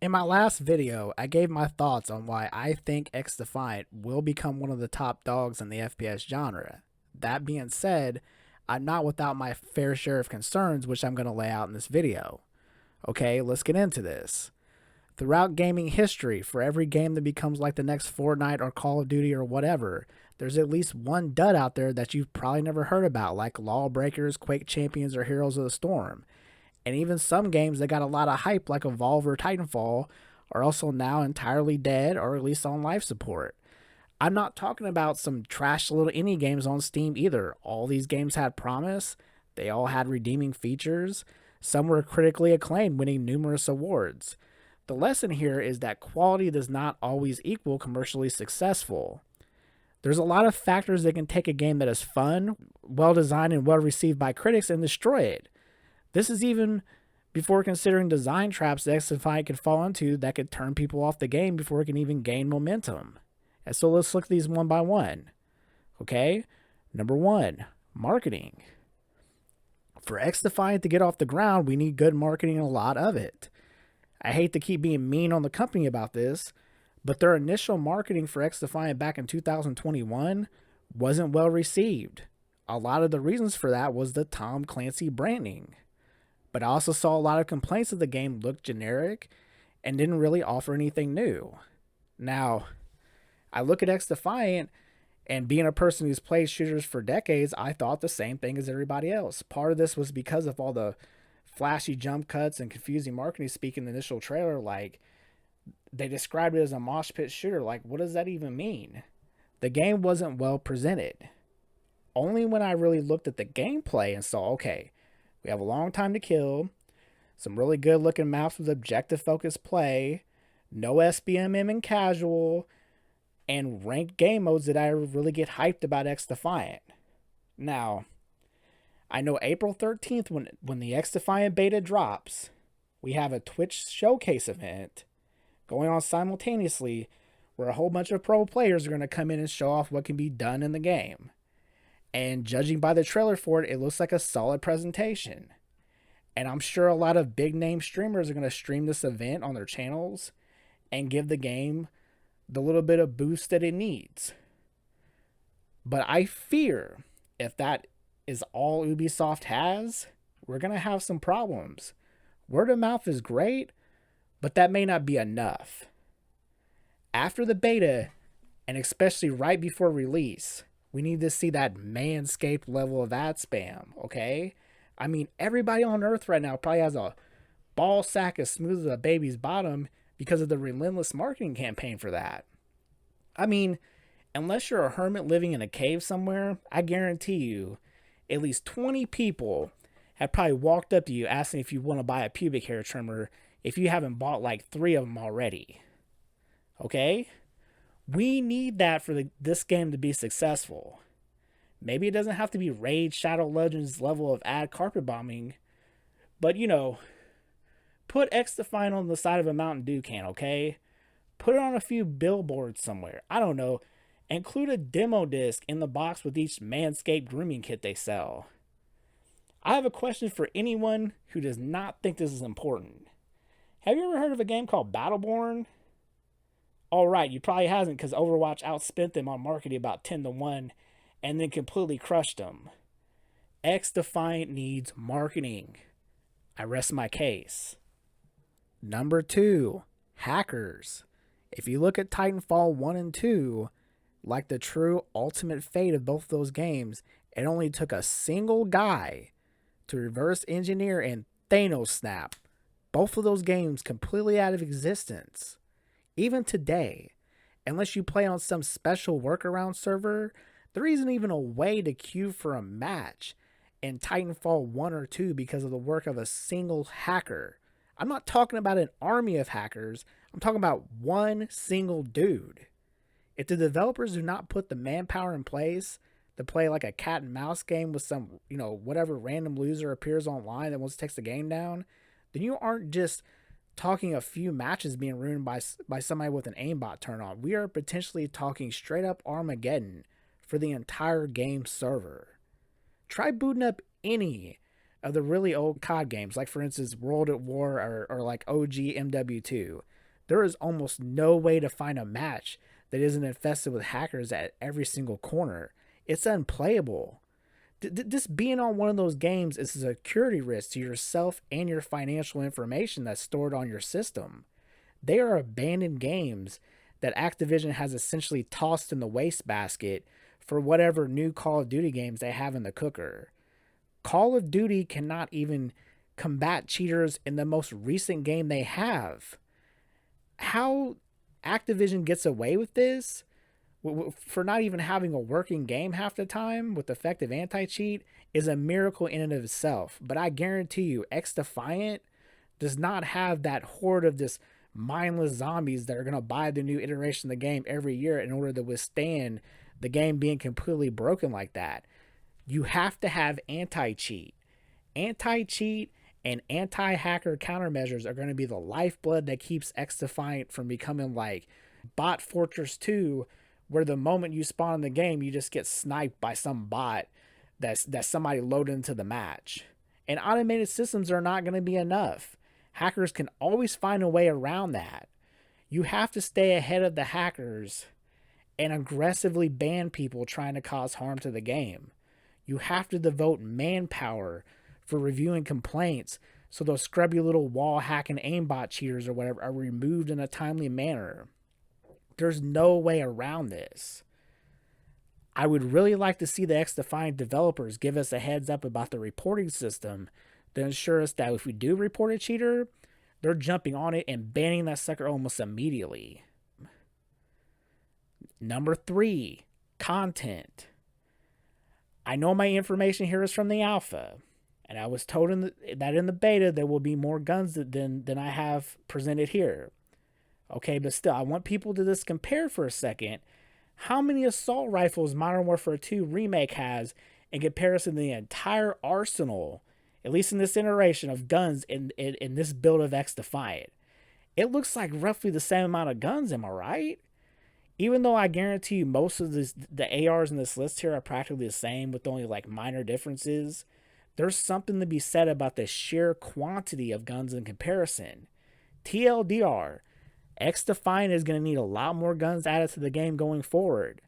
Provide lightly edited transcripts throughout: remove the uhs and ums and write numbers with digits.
In my last video, I gave my thoughts on why I think XDefiant will become one of the top dogs in the FPS genre. That being said, I'm not without my fair share of concerns, which I'm going to lay out in this video. Okay, let's get into this. Throughout gaming history, for every game that becomes like the next Fortnite or Call of Duty or whatever, there's at least one dud out there that you've probably never heard about, like Lawbreakers, Quake Champions, or Heroes of the Storm. And even some games that got a lot of hype, like Evolve or Titanfall, are also now entirely dead or at least on life support. I'm not talking about some trash little indie games on Steam either. All these games had promise, they all had redeeming features, some were critically acclaimed, winning numerous awards. The lesson here is that quality does not always equal commercially successful. There's a lot of factors that can take a game that is fun, well designed, and well received by critics and destroy it. This is even before considering design traps that XDefiant could fall into that could turn people off the game before it can even gain momentum. And so let's look at these one by one. Okay? Number one, marketing. For XDefiant to get off the ground, we need good marketing and a lot of it. I hate to keep being mean on the company about this, but their initial marketing for XDefiant back in 2021 wasn't well received. A lot of the reasons for that was the Tom Clancy branding. But I also saw a lot of complaints that the game looked generic and didn't really offer anything new. Now, I look at XDefiant, and being a person who's played shooters for decades, I thought the same thing as everybody else. Part of this was because of all the flashy jump cuts and confusing marketing speak in the initial trailer. Like, they described it as a mosh pit shooter. Like, what does that even mean? The game wasn't well presented. Only when I really looked at the gameplay and saw, okay, we have a long time to kill, some really good looking maps with objective focused play, no SBMM and casual, and ranked game modes that I really get hyped about XDefiant. Now, I know April 13th, when the XDefiant beta drops, we have a Twitch showcase event going on simultaneously where a whole bunch of pro players are going to come in and show off what can be done in the game. And judging by the trailer for it, it looks like a solid presentation. And I'm sure a lot of big name streamers are going to stream this event on their channels and give the game the little bit of boost that it needs. But I fear if that is all Ubisoft has, we're going to have some problems. Word of mouth is great, but that may not be enough. After the beta, and especially right before release, we need to see that Manscaped level of ad spam, okay? I mean, everybody on Earth right now probably has a ball sack as smooth as a baby's bottom because of the relentless marketing campaign for that. I mean, unless you're a hermit living in a cave somewhere, I guarantee you, at least 20 people have probably walked up to you asking if you want to buy a pubic hair trimmer if you haven't bought like 3 of them already. Okay? We need that for this game to be successful. Maybe it doesn't have to be Raid Shadow Legends level of ad carpet bombing, but put XDefiant on the side of a Mountain Dew can, okay? Put it on a few billboards somewhere. I don't know. Include a demo disc in the box with each Manscaped grooming kit they sell. I have a question for anyone who does not think this is important. Have you ever heard of a game called Battleborn? All right, you probably hasn't because Overwatch outspent them on marketing about 10-1 and then completely crushed them. XDefiant needs marketing. I rest my case. Number 2, hackers. If you look at Titanfall 1 and 2, like the true ultimate fate of both those games, it only took a single guy to reverse engineer and Thanos snap both of those games completely out of existence. Even today, unless you play on some special workaround server, there isn't even a way to queue for a match in Titanfall 1 or 2 because of the work of a single hacker. I'm not talking about an army of hackers, I'm talking about one single dude. If the developers do not put the manpower in place to play like a cat and mouse game with some, whatever random loser appears online that wants to take the game down, then you aren't just talking a few matches being ruined by somebody with an aimbot turn on. We are potentially talking straight up Armageddon for the entire game server. Try booting up any of the really old COD games, like for instance World at War or like OG MW2. There is almost no way to find a match that isn't infested with hackers at every single corner. It's unplayable. Just being on one of those games is a security risk to yourself and your financial information that's stored on your system. They are abandoned games that Activision has essentially tossed in the wastebasket for whatever new Call of Duty games they have in the cooker. Call of Duty cannot even combat cheaters in the most recent game they have. How Activision gets away with this, for not even having a working game half the time with effective anti-cheat, is a miracle in and of itself. But I guarantee you, XDefiant does not have that horde of this mindless zombies that are going to buy the new iteration of the game every year in order to withstand the game being completely broken like that. You have to have anti-cheat. Anti-cheat and anti-hacker countermeasures are going to be the lifeblood that keeps XDefiant from becoming like Bot Fortress 2, where the moment you spawn in the game, you just get sniped by some bot that somebody loaded into the match. And automated systems are not going to be enough. Hackers can always find a way around that. You have to stay ahead of the hackers and aggressively ban people trying to cause harm to the game. You have to devote manpower for reviewing complaints so those scrubby little wall hacking aimbot cheaters or whatever are removed in a timely manner. There's no way around this. I would really like to see the XDefiant developers give us a heads up about the reporting system to ensure us that if we do report a cheater, they're jumping on it and banning that sucker almost immediately. Number 3, content. I know my information here is from the alpha, and I was told that in the beta there will be more guns than I have presented here. Okay, but still, I want people to just compare for a second how many assault rifles Modern Warfare 2 Remake has in comparison to the entire arsenal, at least in this iteration, of guns in this build of XDefiant. It looks like roughly the same amount of guns, am I right? Even though I guarantee you most of the ARs in this list here are practically the same with only like minor differences, there's something to be said about the sheer quantity of guns in comparison. TLDR, XDefiant is going to need a lot more guns added to the game going forward.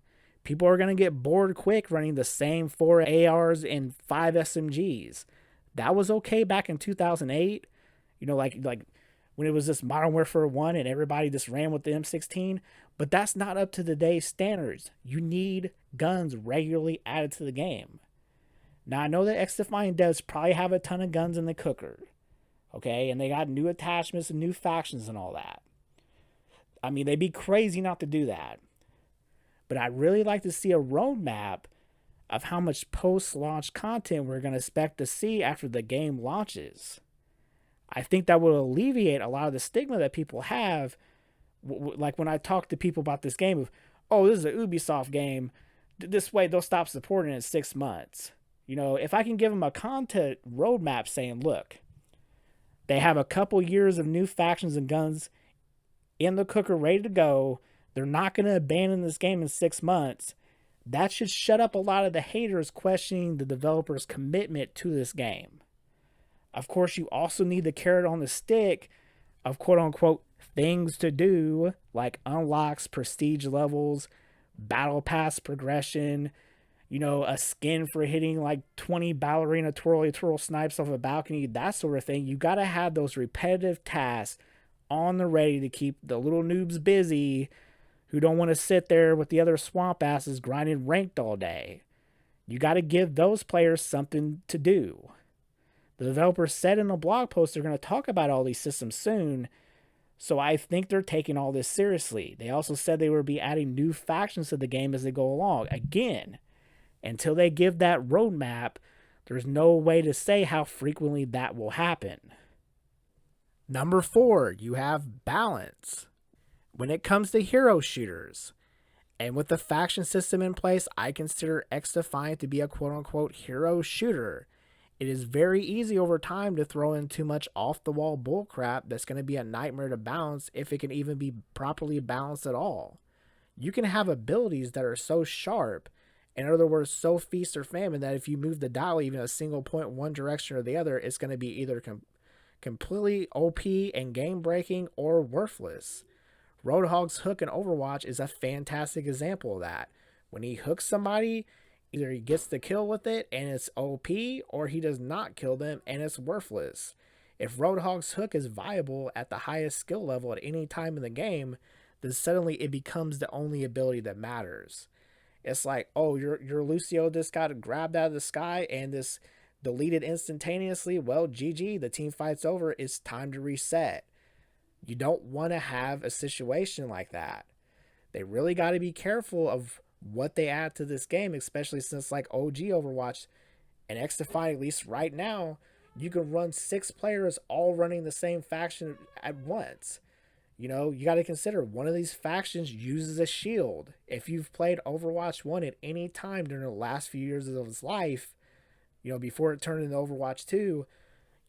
People are going to get bored quick running the same 4 ARs and 5 SMGs. That was okay back in 2008. You know, like when it was just Modern Warfare 1 and everybody just ran with the M16. But that's not up to today's standards. You need guns regularly added to the game. Now, I know that XDefiant devs probably have a ton of guns in the cooker. Okay, and they got new attachments and new factions and all that. I mean, they'd be crazy not to do that. But I'd really like to see a roadmap of how much post-launch content we're going to expect to see after the game launches. I think that will alleviate a lot of the stigma that people have. Like when I talk to people about this game of, oh, this is an Ubisoft game, this way they'll stop supporting it in 6 months. You know, if I can give them a content roadmap saying, look, they have a couple years of new factions and guns in the cooker ready to go. They're not going to abandon this game in 6 months. That should shut up a lot of the haters questioning the developer's commitment to this game. Of course, you also need the carrot on the stick of quote-unquote things to do, like unlocks, prestige levels, battle pass progression, you know, a skin for hitting like 20 ballerina twirly-twirl snipes off a balcony, that sort of thing. You got to have those repetitive tasks on the ready to keep the little noobs busy who don't want to sit there with the other swamp asses grinding ranked all day. You got to give those players something to do. The developers said in a blog post they're going to talk about all these systems soon, so I think they're taking all this seriously. They also said they will be adding new factions to the game as they go along. Again, until they give that roadmap, there's no way to say how frequently that will happen. Number 4, you have balance. When it comes to hero shooters, and with the faction system in place, I consider XDefiant to be a quote-unquote hero shooter. It is very easy over time to throw in too much off-the-wall bullcrap that's going to be a nightmare to balance if it can even be properly balanced at all. You can have abilities that are so sharp, in other words, so feast or famine, that if you move the dial even a single point one direction or the other, it's going to be either completely OP and game-breaking or worthless. Roadhog's hook in Overwatch is a fantastic example of that. When he hooks somebody, either he gets the kill with it and it's OP, or he does not kill them and it's worthless. If Roadhog's hook is viable at the highest skill level at any time in the game, then suddenly it becomes the only ability that matters. It's like, oh, your Lucio just got grabbed out of the sky and this deleted instantaneously. Well, GG, the team fight's over. It's time to reset. You don't want to have a situation like that. They really got to be careful of what they add to this game, especially since like OG Overwatch and XDefiant, at least right now, you can run 6 players all running the same faction at once. You know, you got to consider one of these factions uses a shield. If you've played Overwatch 1 at any time during the last few years of its life, you know, before it turned into Overwatch 2,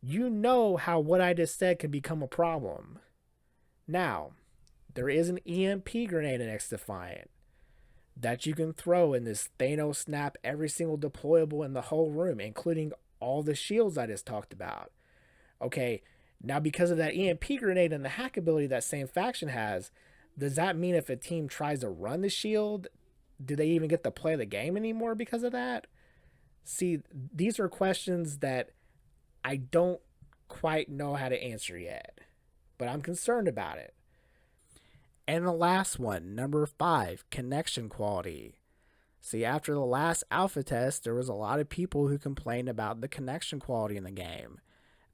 you know how what I just said can become a problem. Now, there is an EMP grenade in XDefiant that you can throw in this Thanos snap every single deployable in the whole room, including all the shields I just talked about. Okay, now because of that EMP grenade and the hack ability that same faction has, does that mean if a team tries to run the shield, do they even get to play the game anymore because of that? See, these are questions that I don't quite know how to answer yet, but I'm concerned about it. And the last one, number 5, connection quality. See, after the last alpha test, there was a lot of people who complained about the connection quality in the game.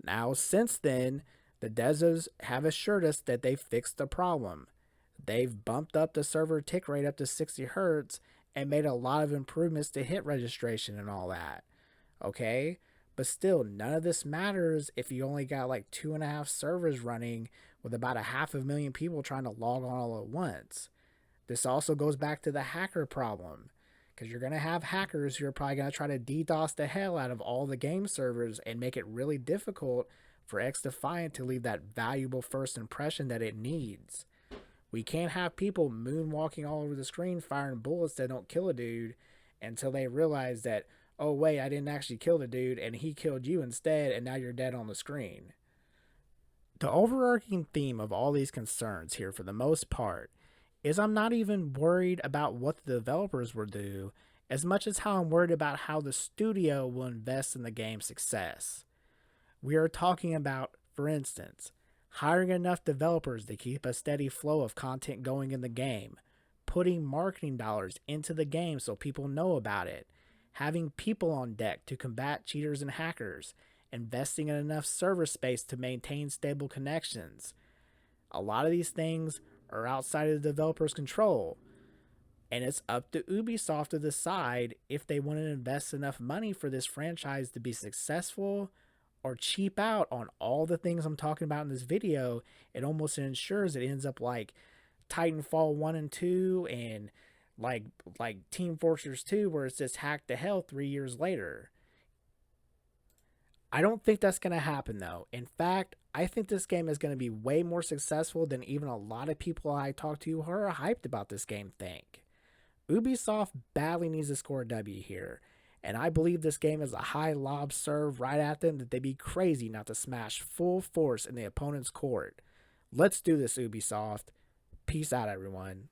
Now, since then, the devs have assured us that they fixed the problem. They've bumped up the server tick rate up to 60 Hz and made a lot of improvements to hit registration and all that. Okay? But still, none of this matters if you only got like 2.5 servers running with about 500,000 people trying to log on all at once. This also goes back to the hacker problem, because you're going to have hackers who are probably going to try to DDoS the hell out of all the game servers and make it really difficult for XDefiant to leave that valuable first impression that it needs. We can't have people moonwalking all over the screen firing bullets that don't kill a dude until they realize that, oh wait, I didn't actually kill the dude and he killed you instead, and now you're dead on the screen. The overarching theme of all these concerns here, for the most part, is I'm not even worried about what the developers will do as much as how I'm worried about how the studio will invest in the game's success. We are talking about, for instance, hiring enough developers to keep a steady flow of content going in the game, putting marketing dollars into the game so people know about it, having people on deck to combat cheaters and hackers, investing in enough server space to maintain stable connections. A lot of these things are outside of the developer's control, and it's up to Ubisoft to decide if they want to invest enough money for this franchise to be successful or cheap out on all the things I'm talking about in this video. It almost ensures it ends up like Titanfall 1 and 2 and like Team Fortress 2, where it's just hacked to hell 3 years later. I don't think that's going to happen, though. In fact, I think this game is going to be way more successful than even a lot of people I talk to who are hyped about this game think. Ubisoft badly needs to score a W here, and I believe this game is a high lob serve right at them that they'd be crazy not to smash full force in the opponent's court. Let's do this, Ubisoft. Peace out, everyone.